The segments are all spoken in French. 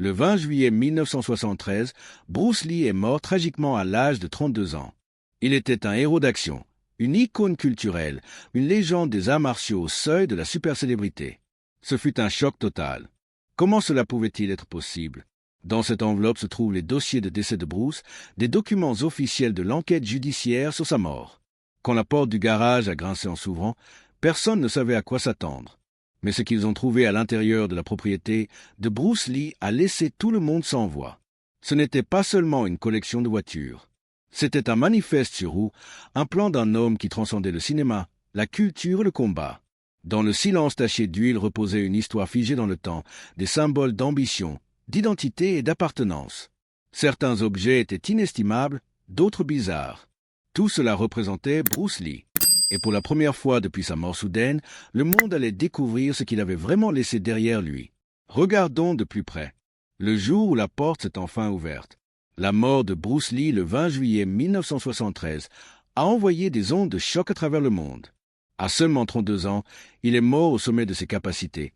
Le 20 juillet 1973, Bruce Lee est mort tragiquement à l'âge de 32 ans. Il était un héros d'action, une icône culturelle, une légende des arts martiaux au seuil de la supercélébrité. Ce fut un choc total. Comment cela pouvait-il être possible? Dans cette enveloppe se trouvent les dossiers de décès de Bruce, des documents officiels de l'enquête judiciaire sur sa mort. Quand la porte du garage a grincé en s'ouvrant, personne ne savait à quoi s'attendre. Mais ce qu'ils ont trouvé à l'intérieur de la propriété de Bruce Lee a laissé tout le monde sans voix. Ce n'était pas seulement une collection de voitures. C'était un manifeste sur roues, un plan d'un homme qui transcendait le cinéma, la culture et le combat. Dans le silence taché d'huile reposait une histoire figée dans le temps, des symboles d'ambition, d'identité et d'appartenance. Certains objets étaient inestimables, d'autres bizarres. Tout cela représentait Bruce Lee. Et pour la première fois depuis sa mort soudaine, le monde allait découvrir ce qu'il avait vraiment laissé derrière lui. Regardons de plus près. Le jour où la porte s'est enfin ouverte. La mort de Bruce Lee le 20 juillet 1973 a envoyé des ondes de choc à travers le monde. À seulement 32 ans, il est mort au sommet de ses capacités,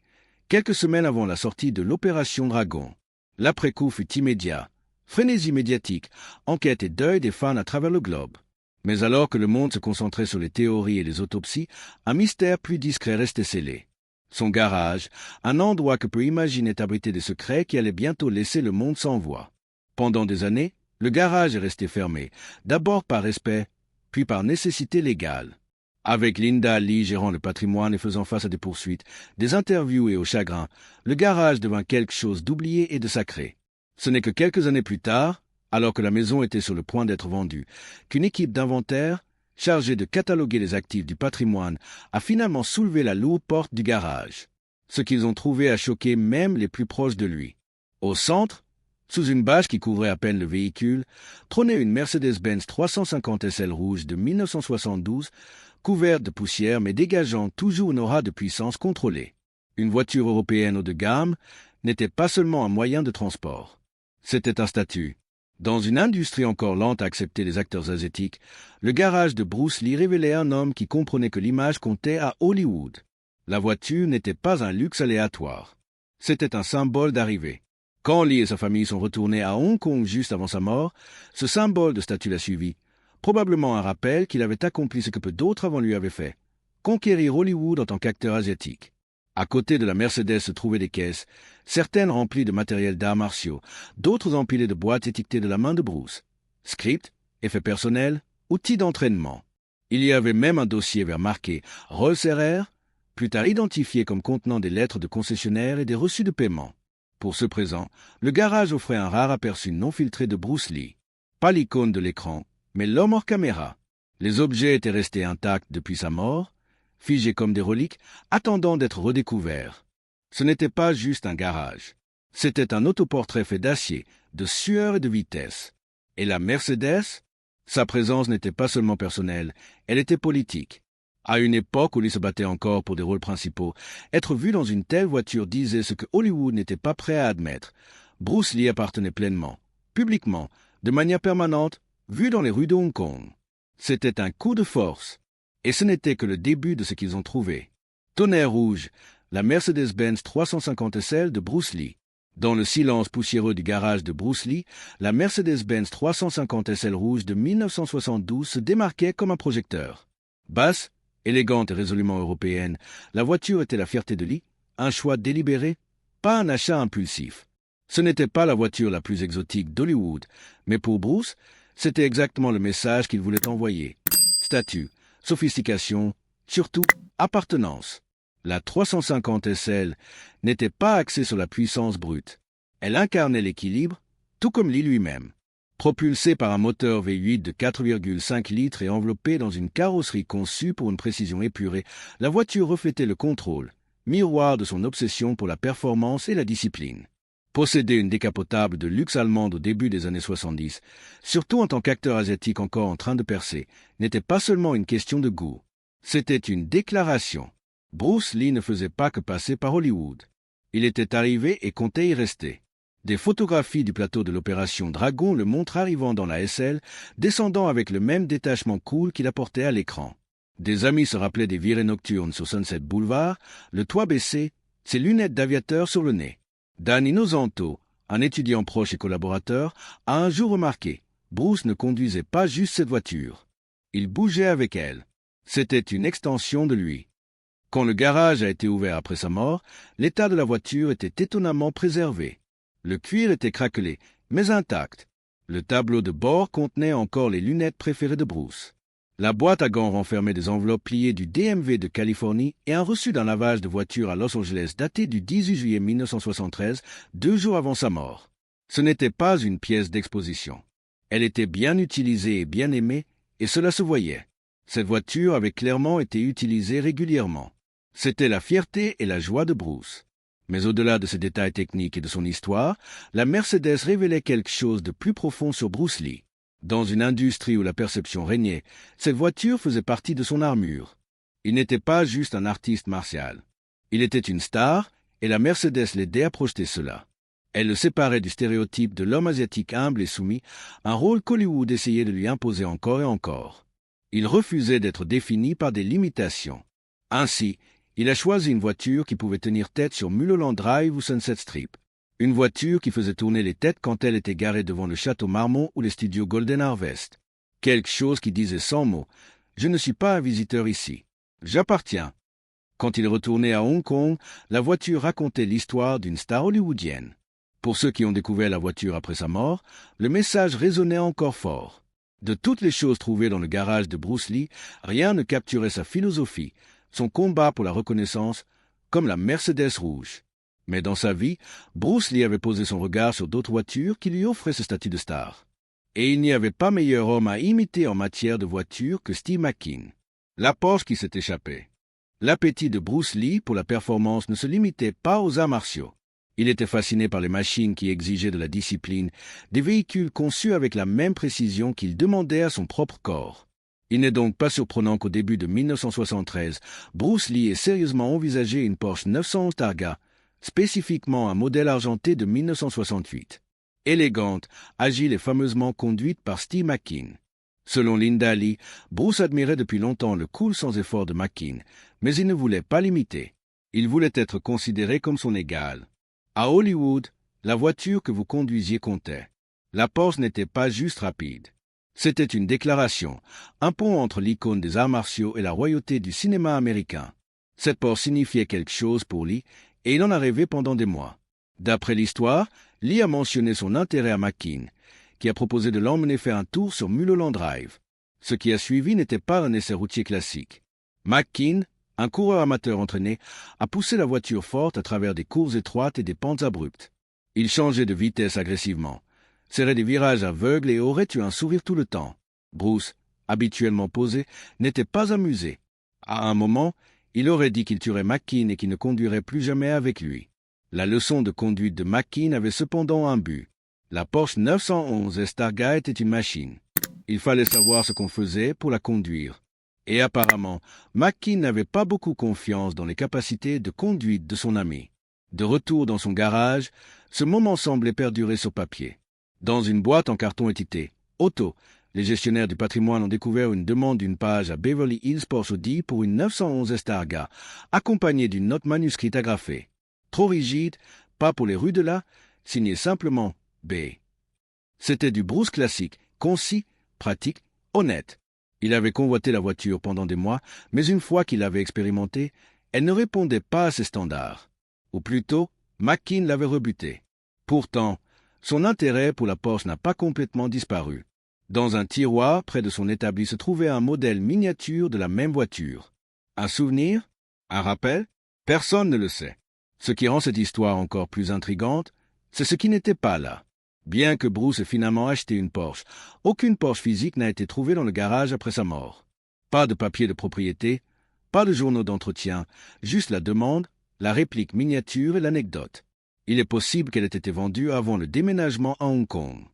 quelques semaines avant la sortie de l'Opération Dragon. L'après-coup fut immédiat. Frénésie médiatique, enquête et deuil des fans à travers le globe. Mais alors que le monde se concentrait sur les théories et les autopsies, un mystère plus discret restait scellé. Son garage, un endroit que peut imaginer abriter des secrets qui allaient bientôt laisser le monde sans voix. Pendant des années, le garage est resté fermé, d'abord par respect, puis par nécessité légale. Avec Linda Lee gérant le patrimoine et faisant face à des poursuites, des interviews et au chagrin, le garage devint quelque chose d'oublié et de sacré. Ce n'est que quelques années plus tard, alors que la maison était sur le point d'être vendue, qu'une équipe d'inventaires, chargée de cataloguer les actifs du patrimoine, a finalement soulevé la lourde porte du garage. Ce qu'ils ont trouvé a choqué même les plus proches de lui. Au centre, sous une bâche qui couvrait à peine le véhicule, trônait une Mercedes-Benz 350 SL rouge de 1972, couverte de poussière mais dégageant toujours une aura de puissance contrôlée. Une voiture européenne haut de gamme n'était pas seulement un moyen de transport. C'était un statut. Dans une industrie encore lente à accepter les acteurs asiatiques, le garage de Bruce Lee révélait un homme qui comprenait que l'image comptait à Hollywood. La voiture n'était pas un luxe aléatoire. C'était un symbole d'arrivée. Quand Lee et sa famille sont retournés à Hong Kong juste avant sa mort, ce symbole de statut l'a suivi. Probablement un rappel qu'il avait accompli ce que peu d'autres avant lui avaient fait. Conquérir Hollywood en tant qu'acteur asiatique. À côté de la Mercedes se trouvaient des caisses, certaines remplies de matériel d'arts martiaux, d'autres empilées de boîtes étiquetées de la main de Bruce. Scripts, effets personnels, outils d'entraînement. Il y avait même un dossier vert marqué Rolls-RR, plus tard identifié comme contenant des lettres de concessionnaires et des reçus de paiement. Pour ce présent, le garage offrait un rare aperçu non filtré de Bruce Lee. Pas l'icône de l'écran, mais l'homme hors caméra. Les objets étaient restés intacts depuis sa mort, figés comme des reliques, attendant d'être redécouverts. Ce n'était pas juste un garage. C'était un autoportrait fait d'acier, de sueur et de vitesse. Et la Mercedes? Sa présence n'était pas seulement personnelle, elle était politique. À une époque où il se battait encore pour des rôles principaux, être vu dans une telle voiture disait ce que Hollywood n'était pas prêt à admettre. Bruce Lee appartenait pleinement, publiquement, de manière permanente, vu dans les rues de Hong Kong. C'était un coup de force. Et ce n'était que le début de ce qu'ils ont trouvé. Tonnerre rouge, la Mercedes-Benz 350 SL de Bruce Lee. Dans le silence poussiéreux du garage de Bruce Lee, la Mercedes-Benz 350 SL rouge de 1972 se démarquait comme un projecteur. Basse, élégante et résolument européenne, la voiture était la fierté de Lee, un choix délibéré, pas un achat impulsif. Ce n'était pas la voiture la plus exotique d'Hollywood, mais pour Bruce, c'était exactement le message qu'il voulait envoyer. Statut, sophistication, surtout appartenance. La 350 SL n'était pas axée sur la puissance brute. Elle incarnait l'équilibre, tout comme Lee lui-même. Propulsée par un moteur V8 de 4,5 litres et enveloppée dans une carrosserie conçue pour une précision épurée, la voiture reflétait le contrôle, miroir de son obsession pour la performance et la discipline. Posséder une décapotable de luxe allemande au début des années 70, surtout en tant qu'acteur asiatique encore en train de percer, n'était pas seulement une question de goût. C'était une déclaration. Bruce Lee ne faisait pas que passer par Hollywood. Il était arrivé et comptait y rester. Des photographies du plateau de l'Opération Dragon le montrent arrivant dans la SL, descendant avec le même détachement cool qu'il apportait à l'écran. Des amis se rappelaient des virées nocturnes sur Sunset Boulevard, le toit baissé, ses lunettes d'aviateur sur le nez. Dan Innocento, un étudiant proche et collaborateur, a un jour remarqué, Bruce ne conduisait pas juste cette voiture. Il bougeait avec elle. C'était une extension de lui. Quand le garage a été ouvert après sa mort, l'état de la voiture était étonnamment préservé. Le cuir était craquelé, mais intact. Le tableau de bord contenait encore les lunettes préférées de Bruce. La boîte à gants renfermait des enveloppes pliées du DMV de Californie et un reçu d'un lavage de voiture à Los Angeles daté du 18 juillet 1973, 2 jours avant sa mort. Ce n'était pas une pièce d'exposition. Elle était bien utilisée et bien aimée, et cela se voyait. Cette voiture avait clairement été utilisée régulièrement. C'était la fierté et la joie de Bruce. Mais au-delà de ces détails techniques et de son histoire, la Mercedes révélait quelque chose de plus profond sur Bruce Lee. Dans une industrie où la perception régnait, cette voiture faisait partie de son armure. Il n'était pas juste un artiste martial. Il était une star, et la Mercedes l'aidait à projeter cela. Elle le séparait du stéréotype de l'homme asiatique humble et soumis, un rôle qu'Hollywood essayait de lui imposer encore et encore. Il refusait d'être défini par des limitations. Ainsi, il a choisi une voiture qui pouvait tenir tête sur Mulholland Drive ou Sunset Strip. Une voiture qui faisait tourner les têtes quand elle était garée devant le château Marmont ou les studios Golden Harvest. Quelque chose qui disait sans mots « Je ne suis pas un visiteur ici. J'appartiens ». Quand il retournait à Hong Kong, la voiture racontait l'histoire d'une star hollywoodienne. Pour ceux qui ont découvert la voiture après sa mort, le message résonnait encore fort. De toutes les choses trouvées dans le garage de Bruce Lee, rien ne capturait sa philosophie, son combat pour la reconnaissance, comme la Mercedes rouge. Mais dans sa vie, Bruce Lee avait posé son regard sur d'autres voitures qui lui offraient ce statut de star. Et il n'y avait pas meilleur homme à imiter en matière de voiture que Steve McQueen. La Porsche qui s'est échappée. L'appétit de Bruce Lee pour la performance ne se limitait pas aux arts martiaux. Il était fasciné par les machines qui exigeaient de la discipline, des véhicules conçus avec la même précision qu'il demandait à son propre corps. Il n'est donc pas surprenant qu'au début de 1973, Bruce Lee ait sérieusement envisagé une Porsche 911 Targa, spécifiquement un modèle argenté de 1968. Élégante, agile et fameusement conduite par Steve McQueen. Selon Linda Lee, Bruce admirait depuis longtemps le cool sans effort de McQueen, mais il ne voulait pas l'imiter. Il voulait être considéré comme son égal. À Hollywood, la voiture que vous conduisiez comptait. La Porsche n'était pas juste rapide. C'était une déclaration, un pont entre l'icône des arts martiaux et la royauté du cinéma américain. Cette Porsche signifiait quelque chose pour Lee, et il en a rêvé pendant des mois. D'après l'histoire, Lee a mentionné son intérêt à McQueen, qui a proposé de l'emmener faire un tour sur Mulholland Drive. Ce qui a suivi n'était pas un essai routier classique. McQueen, un coureur amateur entraîné, a poussé la voiture forte à travers des cours étroites et des pentes abruptes. Il changeait de vitesse agressivement, serrait des virages aveugles et aurait eu un sourire tout le temps. Bruce, habituellement posé, n'était pas amusé. À un moment, il aurait dit qu'il tuerait McQueen et qu'il ne conduirait plus jamais avec lui. La leçon de conduite de McQueen avait cependant un but. La Porsche 911 Targa était une machine. Il fallait savoir ce qu'on faisait pour la conduire. Et apparemment, McQueen n'avait pas beaucoup confiance dans les capacités de conduite de son ami. De retour dans son garage, ce moment semblait perdurer sur papier. Dans une boîte en carton étiquetée « Auto », les gestionnaires du patrimoine ont découvert une demande d'une page à Beverly Hills Porsche Audi pour une 911 Targa, accompagnée d'une note manuscrite agrafée. Trop rigide, pas pour les rues de là, signé simplement B. C'était du Bruce classique, concis, pratique, honnête. Il avait convoité la voiture pendant des mois, mais une fois qu'il l'avait expérimentée, elle ne répondait pas à ses standards. Ou plutôt, McQueen l'avait rebutée. Pourtant, son intérêt pour la Porsche n'a pas complètement disparu. Dans un tiroir près de son établi se trouvait un modèle miniature de la même voiture. Un souvenir? Un rappel? Personne ne le sait. Ce qui rend cette histoire encore plus intrigante, c'est ce qui n'était pas là. Bien que Bruce ait finalement acheté une Porsche, aucune Porsche physique n'a été trouvée dans le garage après sa mort. Pas de papier de propriété, pas de journaux d'entretien, juste la demande, la réplique miniature et l'anecdote. Il est possible qu'elle ait été vendue avant le déménagement à Hong Kong.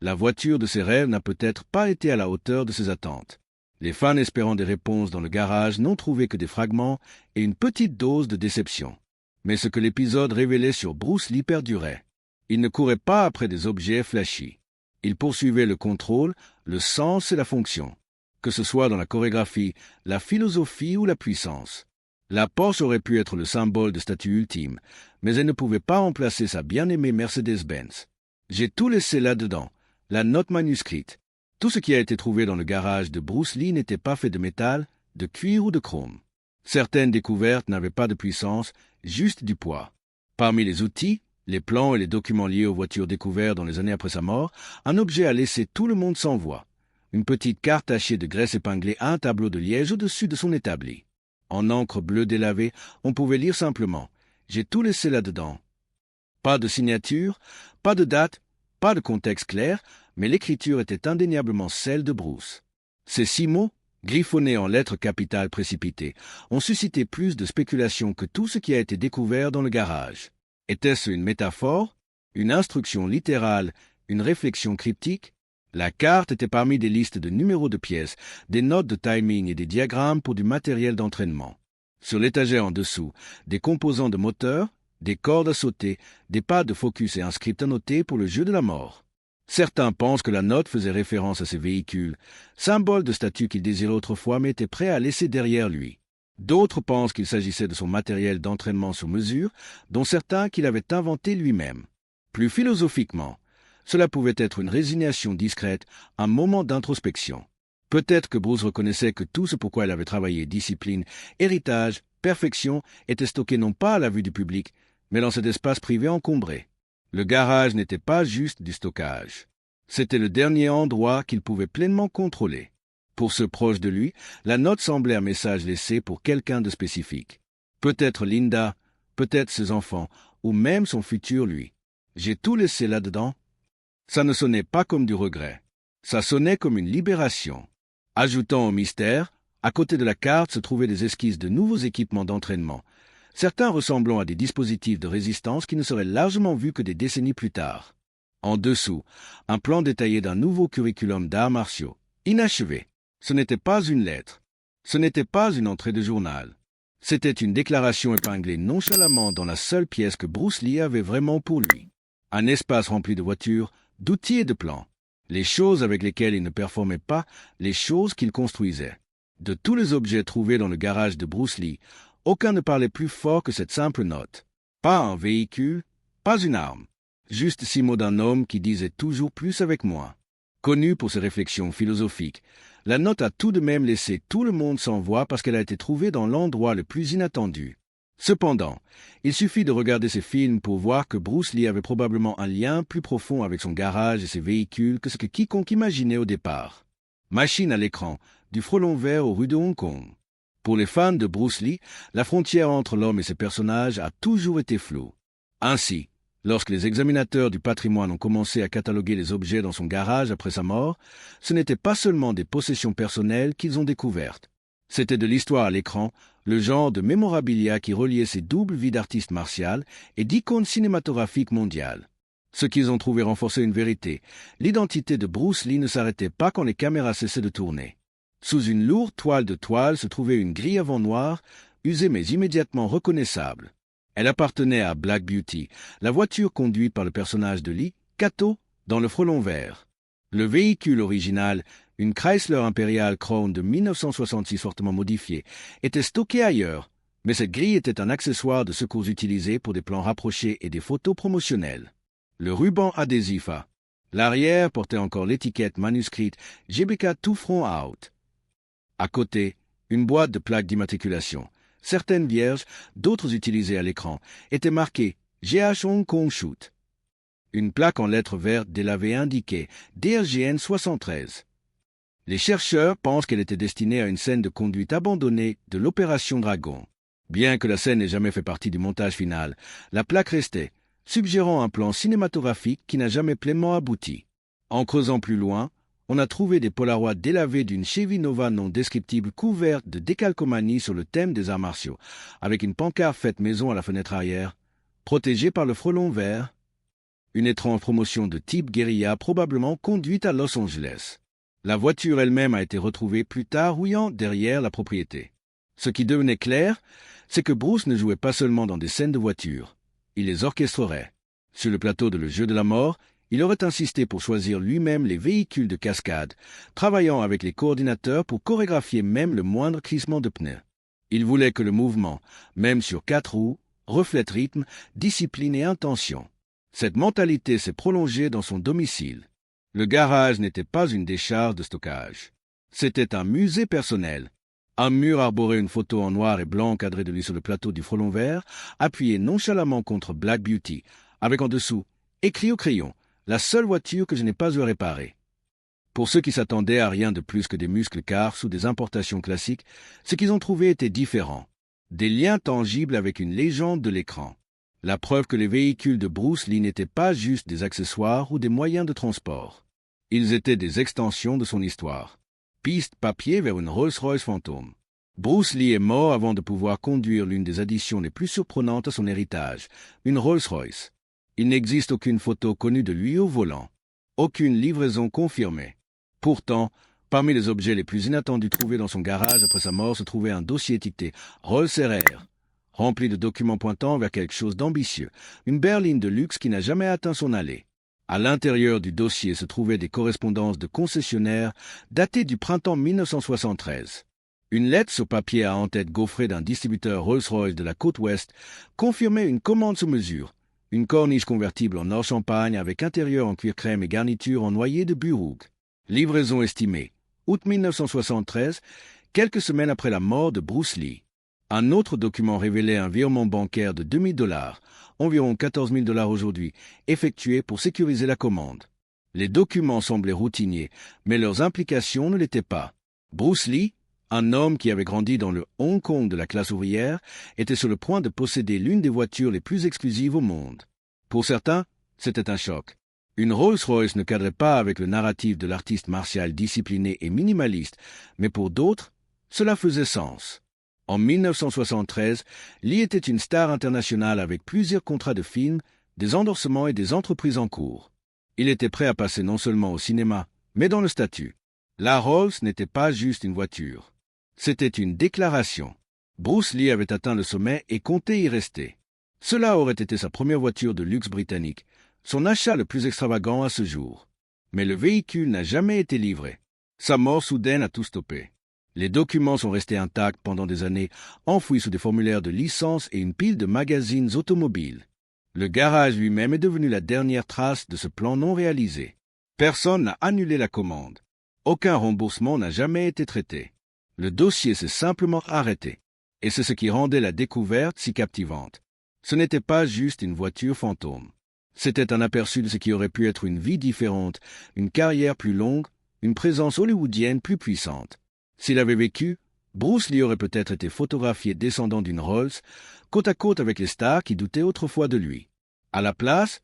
La voiture de ses rêves n'a peut-être pas été à la hauteur de ses attentes. Les fans espérant des réponses dans le garage n'ont trouvé que des fragments et une petite dose de déception. Mais ce que l'épisode révélait sur Bruce Lee perdurait. Il ne courait pas après des objets flashy. Il poursuivait le contrôle, le sens et la fonction. Que ce soit dans la chorégraphie, la philosophie ou la puissance. La Porsche aurait pu être le symbole de statut ultime, mais elle ne pouvait pas remplacer sa bien-aimée Mercedes-Benz. J'ai tout laissé là-dedans, la note manuscrite. Tout ce qui a été trouvé dans le garage de Bruce Lee n'était pas fait de métal, de cuir ou de chrome. Certaines découvertes n'avaient pas de puissance, juste du poids. Parmi les outils, les plans et les documents liés aux voitures découvertes dans les années après sa mort, un objet a laissé tout le monde sans voix. Une petite carte tachée de graisse épinglée à un tableau de liège au-dessus de son établi. En encre bleue délavée, on pouvait lire simplement « J'ai tout laissé là-dedans ». Pas de signature, pas de date, pas de contexte clair, mais l'écriture était indéniablement celle de Bruce. Ces 6 mots, griffonnés en lettres capitales précipitées, ont suscité plus de spéculations que tout ce qui a été découvert dans le garage. Était-ce une métaphore, une instruction littérale, une réflexion cryptique? La carte était parmi des listes de numéros de pièces, des notes de timing et des diagrammes pour du matériel d'entraînement. Sur l'étagère en dessous, des composants de moteur, des cordes à sauter, des pads de focus et un script annoté pour le jeu de la mort. Certains pensent que la note faisait référence à ses véhicules, symbole de statut qu'il désirait autrefois mais était prêt à laisser derrière lui. D'autres pensent qu'il s'agissait de son matériel d'entraînement sur mesure, dont certains qu'il avait inventé lui-même. Plus philosophiquement, cela pouvait être une résignation discrète, un moment d'introspection. Peut-être que Bruce reconnaissait que tout ce pourquoi il avait travaillé, discipline, héritage, perfection, était stocké non pas à la vue du public, mais dans cet espace privé encombré. Le garage n'était pas juste du stockage. C'était le dernier endroit qu'il pouvait pleinement contrôler. Pour ceux proches de lui, la note semblait un message laissé pour quelqu'un de spécifique. Peut-être Linda, peut-être ses enfants, ou même son futur lui. J'ai tout laissé là-dedans. Ça ne sonnait pas comme du regret. Ça sonnait comme une libération. Ajoutant au mystère, à côté de la carte se trouvaient des esquisses de nouveaux équipements d'entraînement, certains ressemblant à des dispositifs de résistance qui ne seraient largement vus que des décennies plus tard. En dessous, un plan détaillé d'un nouveau curriculum d'arts martiaux, inachevé. Ce n'était pas une lettre. Ce n'était pas une entrée de journal. C'était une déclaration épinglée nonchalamment dans la seule pièce que Bruce Lee avait vraiment pour lui. Un espace rempli de voitures, d'outils et de plans. Les choses avec lesquelles il ne performait pas, les choses qu'il construisait. De tous les objets trouvés dans le garage de Bruce Lee, aucun ne parlait plus fort que cette simple note. Pas un véhicule, pas une arme. Juste 6 mots d'un homme qui disait toujours plus avec moins. Connu pour ses réflexions philosophiques, la note a tout de même laissé tout le monde sans voix parce qu'elle a été trouvée dans l'endroit le plus inattendu. Cependant, il suffit de regarder ces films pour voir que Bruce Lee avait probablement un lien plus profond avec son garage et ses véhicules que ce que quiconque imaginait au départ. Machine à l'écran, du frelon vert aux rues de Hong Kong. Pour les fans de Bruce Lee, la frontière entre l'homme et ses personnages a toujours été floue. Ainsi, lorsque les examinateurs du patrimoine ont commencé à cataloguer les objets dans son garage après sa mort, ce n'était pas seulement des possessions personnelles qu'ils ont découvertes. C'était de l'histoire à l'écran, le genre de mémorabilia qui reliait ses doubles vies d'artiste martial et d'icône cinématographique mondiale. Ce qu'ils ont trouvé renforçait une vérité. L'identité de Bruce Lee ne s'arrêtait pas quand les caméras cessaient de tourner. Sous une lourde toile de toile se trouvait une grille avant noire, usée mais immédiatement reconnaissable. Elle appartenait à Black Beauty, la voiture conduite par le personnage de Lee, Kato, dans le frelon vert. Le véhicule original, une Chrysler Imperial Crown de 1966 fortement modifiée, était stocké ailleurs, mais cette grille était un accessoire de secours utilisé pour des plans rapprochés et des photos promotionnelles. Le ruban adhésif A. L'arrière portait encore l'étiquette manuscrite GBK Tout Front Out. À côté, une boîte de plaques d'immatriculation. Certaines vierges, d'autres utilisées à l'écran, étaient marquées GH Hong Kong Shoot. Une plaque en lettres vertes délavées indiquait DRGN 73. Les chercheurs pensent qu'elle était destinée à une scène de conduite abandonnée de l'Opération Dragon. Bien que la scène n'ait jamais fait partie du montage final, la plaque restait, suggérant un plan cinématographique qui n'a jamais pleinement abouti. En creusant plus loin, on a trouvé des polaroids délavés d'une Chevy Nova non descriptible couverte de décalcomanie sur le thème des arts martiaux, avec une pancarte faite maison à la fenêtre arrière, protégée par le frelon vert. Une étrange promotion de type guérilla probablement conduite à Los Angeles. La voiture elle-même a été retrouvée plus tard rouillant derrière la propriété. Ce qui devenait clair, c'est que Bruce ne jouait pas seulement dans des scènes de voitures. Il les orchestrerait. Sur le plateau de Le Jeu de la Mort, il aurait insisté pour choisir lui-même les véhicules de cascade, travaillant avec les coordinateurs pour chorégraphier même le moindre crissement de pneus. Il voulait que le mouvement, même sur 4 roues, reflète rythme, discipline et intention. Cette mentalité s'est prolongée dans son domicile. Le garage n'était pas une décharge de stockage. C'était un musée personnel. Un mur arborait une photo en noir et blanc encadrée de lui sur le plateau du frelon vert, appuyé nonchalamment contre Black Beauty, avec en dessous, écrit au crayon, la seule voiture que je n'ai pas eu à réparer. Pour ceux qui s'attendaient à rien de plus que des muscles cars ou des importations classiques, ce qu'ils ont trouvé était différent. Des liens tangibles avec une légende de l'écran. La preuve que les véhicules de Bruce Lee n'étaient pas juste des accessoires ou des moyens de transport. Ils étaient des extensions de son histoire. Piste papier vers une Rolls-Royce fantôme. Bruce Lee est mort avant de pouvoir conduire l'une des additions les plus surprenantes à son héritage, une Rolls-Royce. Il n'existe aucune photo connue de lui au volant. Aucune livraison confirmée. Pourtant, parmi les objets les plus inattendus trouvés dans son garage après sa mort se trouvait un dossier étiqueté Rolls RR, rempli de documents pointant vers quelque chose d'ambitieux, une berline de luxe qui n'a jamais atteint son allée. À l'intérieur du dossier se trouvaient des correspondances de concessionnaires datées du printemps 1973. Une lettre sur papier à en-tête gaufrée d'un distributeur Rolls-Royce de la côte ouest confirmait une commande sur mesure, une corniche convertible en or champagne avec intérieur en cuir crème et garniture en noyer de Burhoug. Livraison estimée, août 1973, quelques semaines après la mort de Bruce Lee. Un autre document révélait un virement bancaire de $2 000, environ $14 000 aujourd'hui, effectué pour sécuriser la commande. Les documents semblaient routiniers, mais leurs implications ne l'étaient pas. Bruce Lee, un homme qui avait grandi dans le Hong Kong de la classe ouvrière, était sur le point de posséder l'une des voitures les plus exclusives au monde. Pour certains, c'était un choc. Une Rolls-Royce ne cadrait pas avec le narratif de l'artiste martial discipliné et minimaliste, mais pour d'autres, cela faisait sens. En 1973, Lee était une star internationale avec plusieurs contrats de films, des endorsements et des entreprises en cours. Il était prêt à passer non seulement au cinéma, mais dans le statut. La Rolls n'était pas juste une voiture. C'était une déclaration. Bruce Lee avait atteint le sommet et comptait y rester. Cela aurait été sa première voiture de luxe britannique, son achat le plus extravagant à ce jour. Mais le véhicule n'a jamais été livré. Sa mort soudaine a tout stoppé. Les documents sont restés intacts pendant des années, enfouis sous des formulaires de licence et une pile de magazines automobiles. Le garage lui-même est devenu la dernière trace de ce plan non réalisé. Personne n'a annulé la commande. Aucun remboursement n'a jamais été traité. Le dossier s'est simplement arrêté. Et c'est ce qui rendait la découverte si captivante. Ce n'était pas juste une voiture fantôme. C'était un aperçu de ce qui aurait pu être une vie différente, une carrière plus longue, une présence hollywoodienne plus puissante. S'il avait vécu, Bruce Lee aurait peut-être été photographié descendant d'une Rolls, côte à côte avec les stars qui doutaient autrefois de lui. À la place,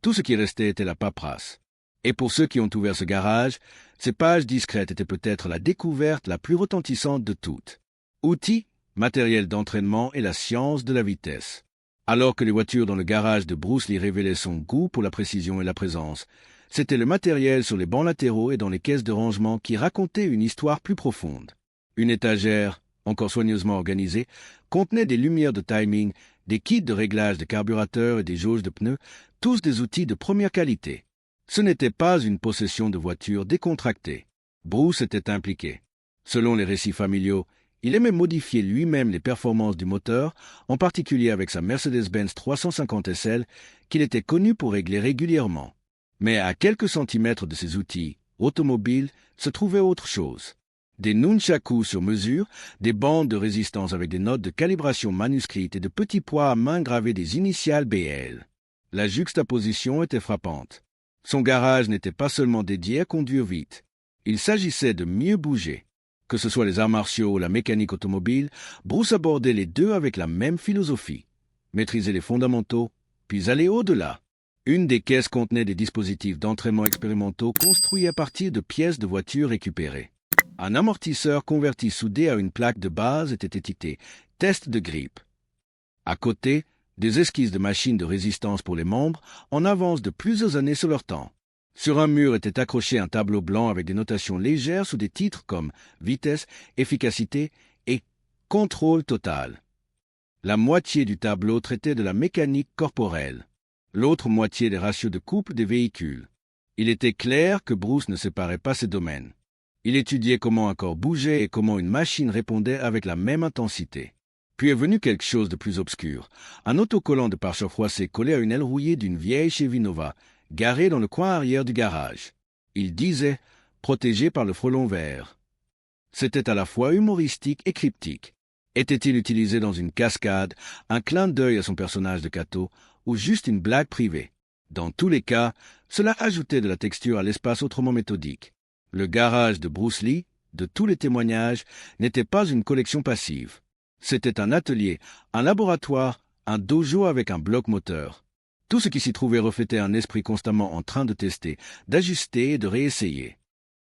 tout ce qui restait était la paperasse. Et pour ceux qui ont ouvert ce garage, ces pages discrètes étaient peut-être la découverte la plus retentissante de toutes. Outils, matériel d'entraînement et la science de la vitesse. Alors que les voitures dans le garage de Bruce Lee révélaient son goût pour la précision et la présence, c'était le matériel sur les bancs latéraux et dans les caisses de rangement qui racontait une histoire plus profonde. Une étagère, encore soigneusement organisée, contenait des lumières de timing, des kits de réglage de carburateur et des jauges de pneus, tous des outils de première qualité. Ce n'était pas une possession de voiture décontractée. Bruce était impliqué. Selon les récits familiaux, il aimait modifier lui-même les performances du moteur, en particulier avec sa Mercedes-Benz 350 SL, qu'il était connu pour régler régulièrement. Mais à quelques centimètres de ces outils automobiles se trouvait autre chose. Des nunchakus sur mesure, des bandes de résistance avec des notes de calibration manuscrites et de petits poids à main gravés des initiales BL. La juxtaposition était frappante. Son garage n'était pas seulement dédié à conduire vite. Il s'agissait de mieux bouger. Que ce soit les arts martiaux ou la mécanique automobile, Bruce abordait les deux avec la même philosophie. Maîtriser les fondamentaux, puis aller au-delà. Une des caisses contenait des dispositifs d'entraînement expérimentaux construits à partir de pièces de voitures récupérées. Un amortisseur converti soudé à une plaque de base était étiqueté « test de grippe ». À côté, des esquisses de machines de résistance pour les membres en avance de plusieurs années sur leur temps. Sur un mur était accroché un tableau blanc avec des notations légères sous des titres comme « vitesse »,« efficacité » et « contrôle total ». La moitié du tableau traitait de la mécanique corporelle, l'autre moitié des ratios de couple des véhicules. Il était clair que Bruce ne séparait pas ces domaines. Il étudiait comment un corps bougeait et comment une machine répondait avec la même intensité. Puis est venu quelque chose de plus obscur. Un autocollant de pare-chocs froissé collé à une aile rouillée d'une vieille Chevy Nova, garée dans le coin arrière du garage. Il disait « protégé par le frelon vert ». C'était à la fois humoristique et cryptique. Était-il utilisé dans une cascade, un clin d'œil à son personnage de Kato, ou juste une blague privée? Dans tous les cas, cela ajoutait de la texture à l'espace autrement méthodique. Le garage de Bruce Lee, de tous les témoignages, n'était pas une collection passive. C'était un atelier, un laboratoire, un dojo avec un bloc moteur. Tout ce qui s'y trouvait reflétait un esprit constamment en train de tester, d'ajuster et de réessayer.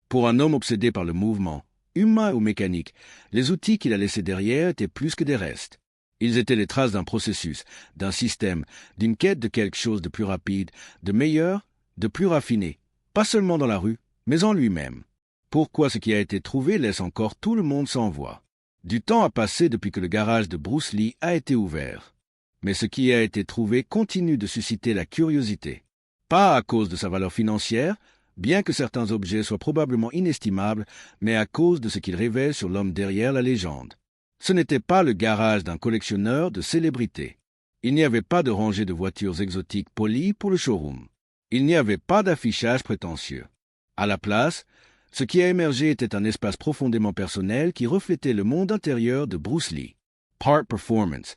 Pour un homme obsédé par le mouvement, humain ou mécanique, les outils qu'il a laissés derrière étaient plus que des restes. Ils étaient les traces d'un processus, d'un système, d'une quête de quelque chose de plus rapide, de meilleur, de plus raffiné, pas seulement dans la rue, mais en lui-même. Pourquoi ce qui a été trouvé laisse encore tout le monde sans voix? Du temps a passé depuis que le garage de Bruce Lee a été ouvert. Mais ce qui a été trouvé continue de susciter la curiosité. Pas à cause de sa valeur financière, bien que certains objets soient probablement inestimables, mais à cause de ce qu'ils révèlent sur l'homme derrière la légende. Ce n'était pas le garage d'un collectionneur de célébrités. Il n'y avait pas de rangée de voitures exotiques polies pour le showroom. Il n'y avait pas d'affichage prétentieux. À la place, ce qui a émergé était un espace profondément personnel qui reflétait le monde intérieur de Bruce Lee. Part performance,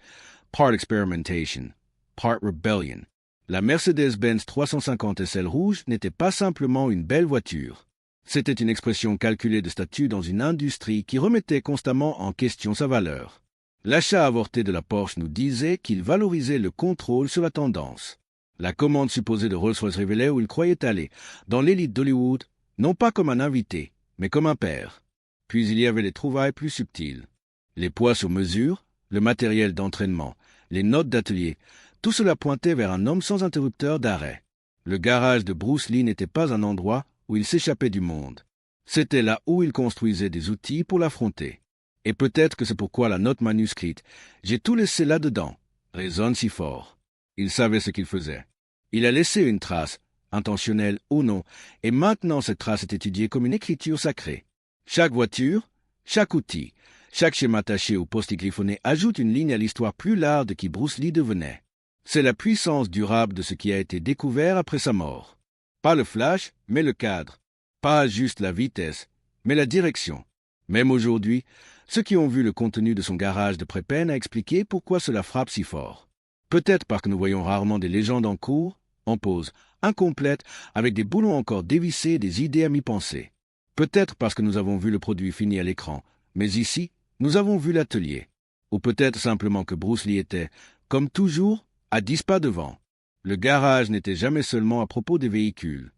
part experimentation, part rebellion. La Mercedes-Benz 350 SL rouge n'était pas simplement une belle voiture. C'était une expression calculée de statut dans une industrie qui remettait constamment en question sa valeur. L'achat avorté de la Porsche nous disait qu'il valorisait le contrôle sur la tendance. La commande supposée de Rolls-Royce révélait où il croyait aller, dans l'élite d'Hollywood, non pas comme un invité, mais comme un père. Puis il y avait les trouvailles plus subtiles. Les poids sur mesure, le matériel d'entraînement, les notes d'atelier, tout cela pointait vers un homme sans interrupteur d'arrêt. Le garage de Bruce Lee n'était pas un endroit où il s'échappait du monde. C'était là où il construisait des outils pour l'affronter. Et peut-être que c'est pourquoi la note manuscrite « J'ai tout laissé là-dedans » résonne si fort. Il savait ce qu'il faisait. Il a laissé une trace, intentionnelle ou non, et maintenant cette trace est étudiée comme une écriture sacrée. Chaque voiture, chaque outil, chaque schéma taché ou post-griffonné ajoute une ligne à l'histoire plus large de qui Bruce Lee devenait. C'est la puissance durable de ce qui a été découvert après sa mort. Pas le flash, mais le cadre. Pas juste la vitesse, mais la direction. Même aujourd'hui, ceux qui ont vu le contenu de son garage de près peinent à expliquer pourquoi cela frappe si fort. Peut-être parce que nous voyons rarement des légendes en cours, en pause, incomplètes, avec des boulons encore dévissés et des idées à mi-penser. Peut-être parce que nous avons vu le produit fini à l'écran, mais ici, nous avons vu l'atelier. Ou peut-être simplement que Bruce Lee était, comme toujours, à 10 pas devant. Le garage n'était jamais seulement à propos des véhicules.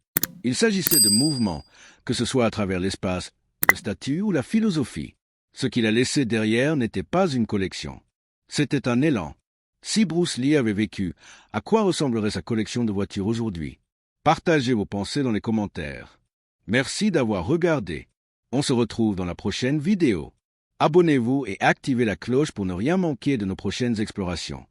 Il s'agissait de mouvement, que ce soit à travers l'espace, le statut ou la philosophie. Ce qu'il a laissé derrière n'était pas une collection. C'était un élan. Si Bruce Lee avait vécu, à quoi ressemblerait sa collection de voitures aujourd'hui? Partagez vos pensées dans les commentaires. Merci d'avoir regardé. On se retrouve dans la prochaine vidéo. Abonnez-vous et activez la cloche pour ne rien manquer de nos prochaines explorations.